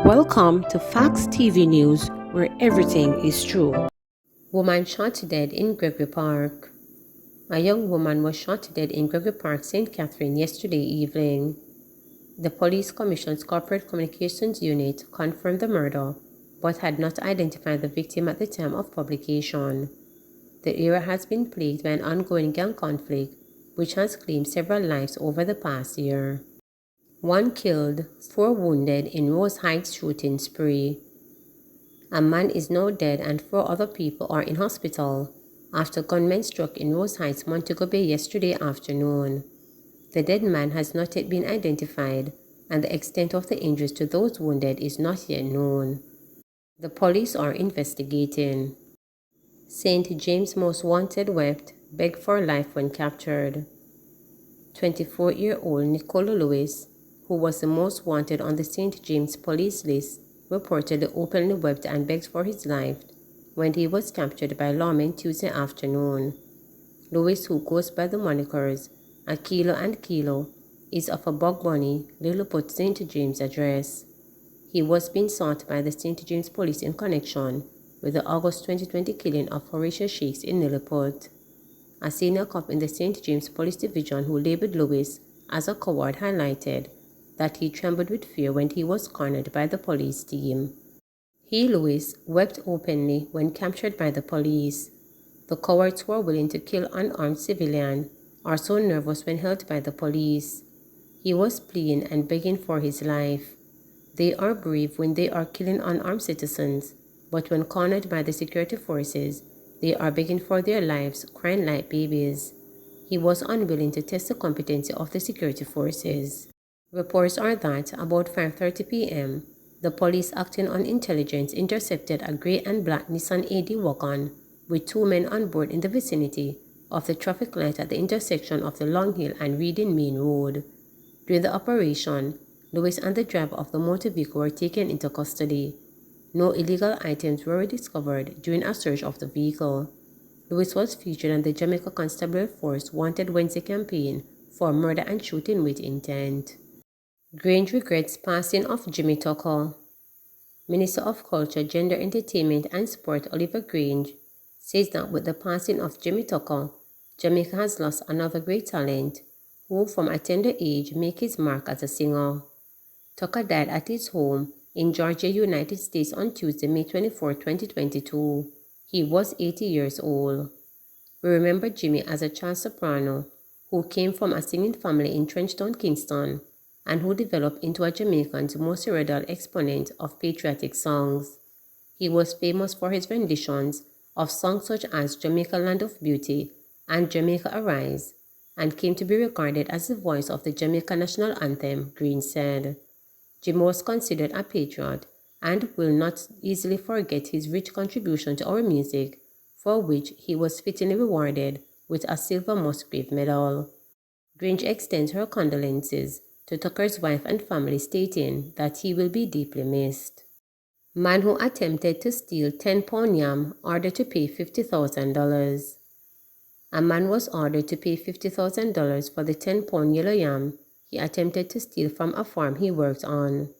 Welcome to Facts TV News, where everything is true. Woman shot to dead in Gregory Park. A young woman was shot to dead in Gregory Park, St. Catherine yesterday evening. The Police Commission's Corporate Communications Unit confirmed the murder, but had not identified the victim at the time of publication. The area has been plagued by an ongoing gang conflict, which has claimed several lives over the past year. 1 killed, 4 wounded in Rose Heights shooting spree. A man is now dead and 4 other people are in hospital after gunmen struck in Rose Heights, Montego Bay yesterday afternoon. The dead man has not yet been identified, and the extent of the injuries to those wounded is not yet known. The police are investigating. St. James' most wanted wept, begged for life when captured. 24-year-old Nicola Lewis, who was the most wanted on the St. James police list, reportedly openly wept and begged for his life when he was captured by lawmen Tuesday afternoon. Lewis, who goes by the monikers Akilo and Kilo, is of a Bog Bunny, Lilliput, St. James address. He was being sought by the St. James police in connection with the August 2020 killing of Horatio Shakes in Lilliput. A senior cop in the St. James Police Division who labeled Lewis as a coward highlighted that he trembled with fear when he was cornered by the police team. He, Lewis, wept openly when captured by the police. The cowards who are willing to kill unarmed civilians are so nervous when held by the police. He was pleading and begging for his life. They are brave when they are killing unarmed citizens, but when cornered by the security forces, they are begging for their lives, crying like babies. He was unwilling to test the competency of the security forces. Reports are that about 5:30 p.m., the police acting on intelligence intercepted a gray and black Nissan AD wagon with 2 men on board in the vicinity of the traffic light at the intersection of the Long Hill and Reading Main Road. During the operation, Lewis and the driver of the motor vehicle were taken into custody. No illegal items were discovered during a search of the vehicle. Lewis was featured on the Jamaica Constabulary Force Wanted Wednesday campaign for murder and shooting with intent. Grange regrets passing of Jimmy Tucker. Minister of Culture, Gender, Entertainment and Sport Oliver Grange says that with the passing of Jimmy Tucker, Jamaica has lost another great talent who from a tender age made his mark as a singer. Tucker died at his home in Georgia, United States on Tuesday, May 24, 2022. He was 80 years old. We remember Jimmy as a child soprano who came from a singing family in Trenchtown, Kingston, and who developed into a Jamaican's most heralded exponent of patriotic songs. He was famous for his renditions of songs such as Jamaica Land of Beauty and Jamaica Arise, and came to be regarded as the voice of the Jamaica national anthem, Green said. Jim was considered a patriot and will not easily forget his rich contribution to our music, for which he was fittingly rewarded with a Silver Musgrave Medal. Grange extends her condolences to Tucker's wife and family, stating that he will be deeply missed. Man who attempted to steal 10-pound yam ordered to pay $50,000. A man was ordered to pay $50,000 for the 10-pound yellow yam he attempted to steal from a farm he worked on.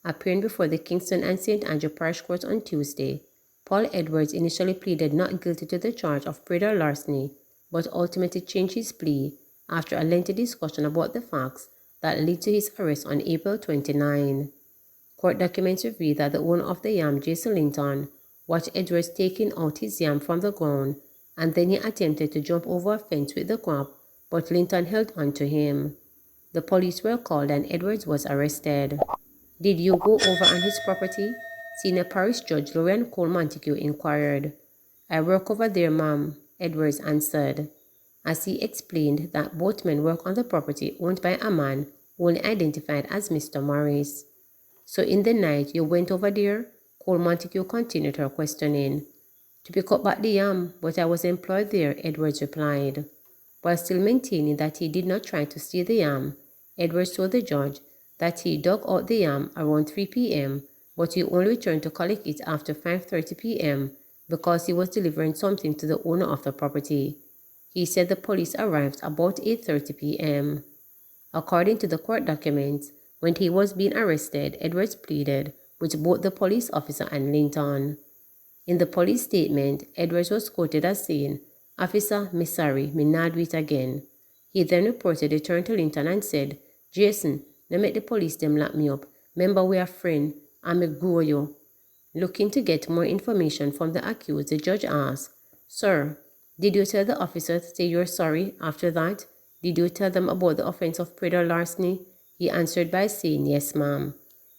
Appearing before the Kingston and St. Andrew Parish Court on Tuesday, Paul Edwards initially pleaded not guilty to the charge of murder larceny, but ultimately changed his plea after a lengthy discussion about the facts that led to his arrest on April 29. Court documents reveal that the owner of the yam, Jason Linton, watched Edwards taking out his yam from the ground, and then he attempted to jump over a fence with the crop, but Linton held on to him. The police were called and Edwards was arrested. Did you go over on his property? Senior Parish Judge Lorian Cole Montague inquired. I work over there, ma'am, Edwards answered, as he explained that both men work on the property owned by a man only identified as Mr. Morris. So in the night you went over there? Cole Montague continued her questioning. To pick up back the yam, but I was employed there, Edwards replied. While still maintaining that he did not try to steal the yam, Edwards told the judge that he dug out the yam around 3 p.m., but he only returned to collect it after 5:30 p.m. because he was delivering something to the owner of the property. He said the police arrived about 8:30 p.m. According to the court documents, when he was being arrested, Edwards pleaded with both the police officer and Linton. In the police statement, Edwards was quoted as saying, "Officer, me sorry, me not do it again." He then reportedly turned to Linton and said, "Jason, no make the police them lock me up. Remember we are friends, and me grow you." Looking to get more information from the accused, the judge asked, "Sir, did you tell the officer to say you're sorry after that? Did you tell them about the offense of murder larceny?" He answered by saying, "Yes, ma'am."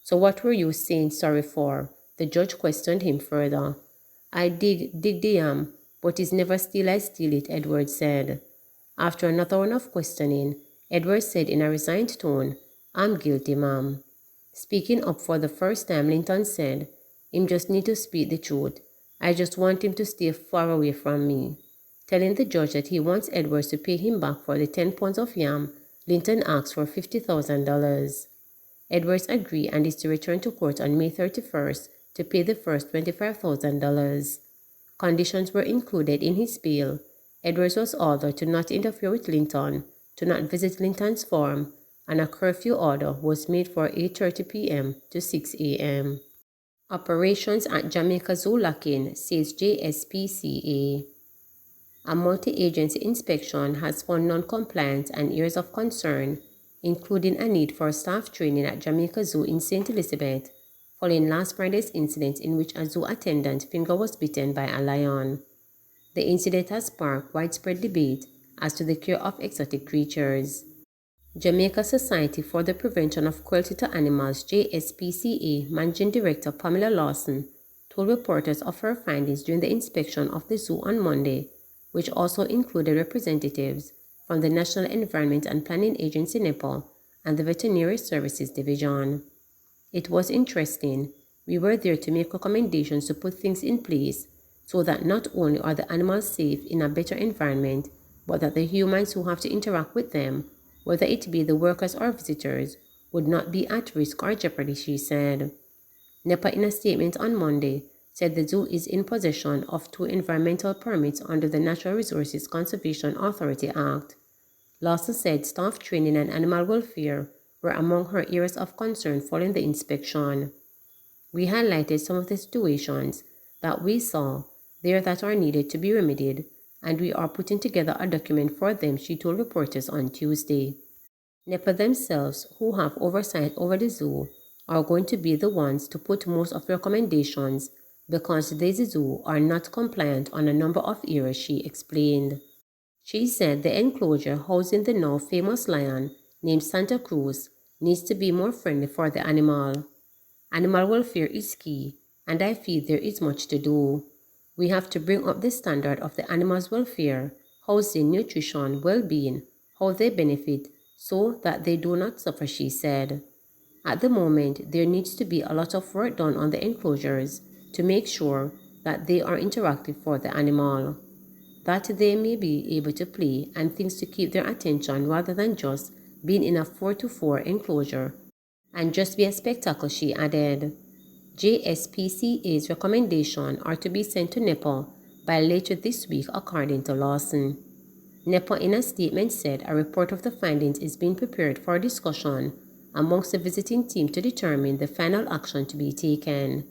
"So what were you saying sorry for?" The judge questioned him further. "I dig the yam, but it's never steal I steal it," Edwards said. After another round of questioning, Edwards said in a resigned tone, "I'm guilty, ma'am." Speaking up for the first time, Linton said, "Him just need to speak the truth. I just want him to stay far away from me." Telling the judge that he wants Edwards to pay him back for the 10 pounds of yam, Linton asked for $50,000. Edwards agreed and is to return to court on May 31st to pay the first $25,000. Conditions were included in his bail. Edwards was ordered to not interfere with Linton, to not visit Linton's farm, and a curfew order was made for 8:30 p.m. to 6 a.m. Operations at Jamaica Zoo lacking, says JSPCA. A multi-agency inspection has found non-compliance and areas of concern, including a need for staff training at Jamaica Zoo in St. Elizabeth, following last Friday's incident in which a zoo attendant's finger was bitten by a lion. The incident has sparked widespread debate as to the care of exotic creatures. Jamaica Society for the Prevention of Cruelty to Animals JSPCA Managing Director Pamela Lawson told reporters of her findings during the inspection of the zoo on Monday, which also included representatives from the National Environment and Planning Agency NEPA and the Veterinary Services Division. "It was interesting. We were there to make recommendations to put things in place so that not only are the animals safe in a better environment, but that the humans who have to interact with them, whether it be the workers or visitors, would not be at risk or jeopardy," she said. NEPA, in a statement on Monday, said the zoo is in possession of 2 environmental permits under the Natural Resources Conservation Authority Act. Lawson said staff training and animal welfare were among her areas of concern following the inspection. "We highlighted some of the situations that we saw there that are needed to be remedied, and we are putting together a document for them," she told reporters on Tuesday. NEPA themselves, who have oversight over the zoo, are going to be the ones to put most of the recommendations because the zoo are not compliant on a number of areas, she explained. She said the enclosure housing the now famous lion named Santa Cruz needs to be more friendly for the animal. "Animal welfare is key, and I feel there is much to do. We have to bring up the standard of the animals' welfare, housing, nutrition, well-being, how they benefit, so that they do not suffer," she said. At the moment, there needs to be a lot of work done on the enclosures to make sure that they are interactive for the animal, that they may be able to play and things to keep their attention rather than just being in a 4-to-4 enclosure and just be a spectacle, she added. JSPCA's recommendations are to be sent to NEPA by later this week, according to Lawson. NEPA, in a statement, said a report of the findings is being prepared for discussion amongst the visiting team to determine the final action to be taken.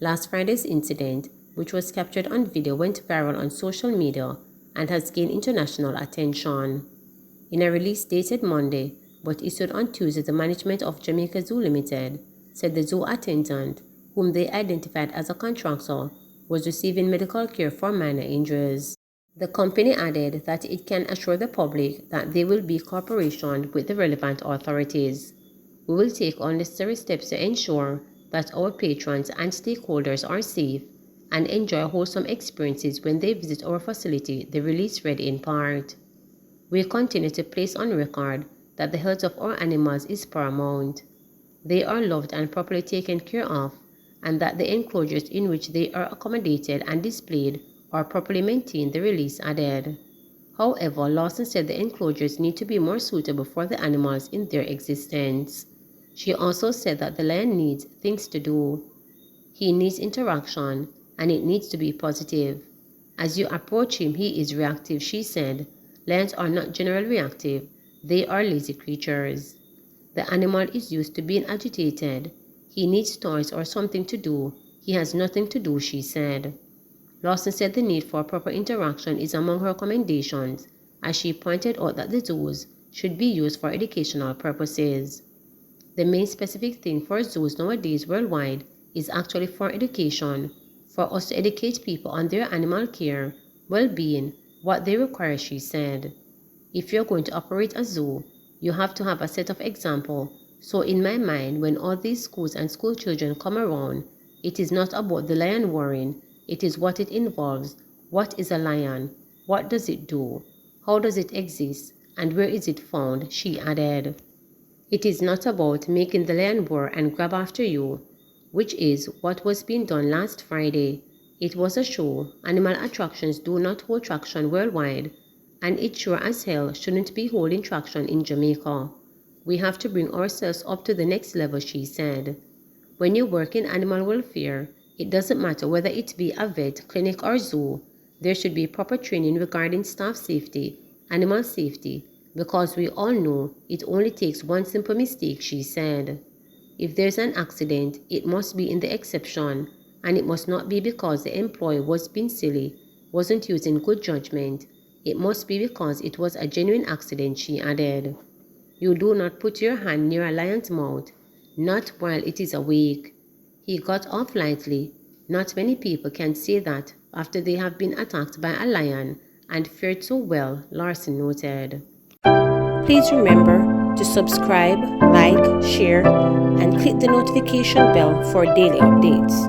Last Friday's incident, which was captured on video, went viral on social media and has gained international attention. In a release dated Monday, but issued on Tuesday, the management of Jamaica Zoo Limited said the zoo attendant, whom they identified as a contractor, was receiving medical care for minor injuries. The company added that it can assure the public that they will be cooperation with the relevant authorities. "We will take all necessary steps to ensure that our patrons and stakeholders are safe and enjoy wholesome experiences when they visit our facility," the release read in part. "We continue to place on record that the health of our animals is paramount. They are loved and properly taken care of, and that the enclosures in which they are accommodated and displayed are properly maintained," the release added. However, Lawson said the enclosures need to be more suitable for the animals in their existence. She also said that the lion needs things to do. He needs interaction, and it needs to be positive. "As you approach him, he is reactive," she said. "Lions are not generally reactive. They are lazy creatures. The animal is used to being agitated. He needs toys or something to do. He has nothing to do, she said. Lawson said the need for proper interaction is among her recommendations, as she pointed out that the zoos should be used for educational purposes. The main specific thing for zoos nowadays worldwide is actually for education, for us to educate people on their animal care, well-being, what they require, she said. If you're going to operate a zoo, you have to have a set of examples. So in my mind, when all these schools and school children come around, it is not about the lion warring, it is what it involves. What is a lion? What does it do? How does it exist? And where is it found? She added. It is not about making the lion roar and grab after you, which is what was being done last Friday. It was a show. Animal attractions do not hold traction worldwide, and it sure as hell shouldn't be holding traction in Jamaica. We have to bring ourselves up to the next level, she said. When you work in animal welfare, it doesn't matter whether it be a vet, clinic, or zoo. There should be proper training regarding staff safety, animal safety, because we all know it only takes one simple mistake, she said. If there's an accident, it must be in the exception, and it must not be because the employee was being silly, wasn't using good judgment. It must be because it was a genuine accident, she added. You do not put your hand near a lion's mouth, not while it is awake. He got off lightly. Not many people can say that after they have been attacked by a lion and fared so well, Larson noted. Please remember to subscribe, like, share, and click the notification bell for daily updates.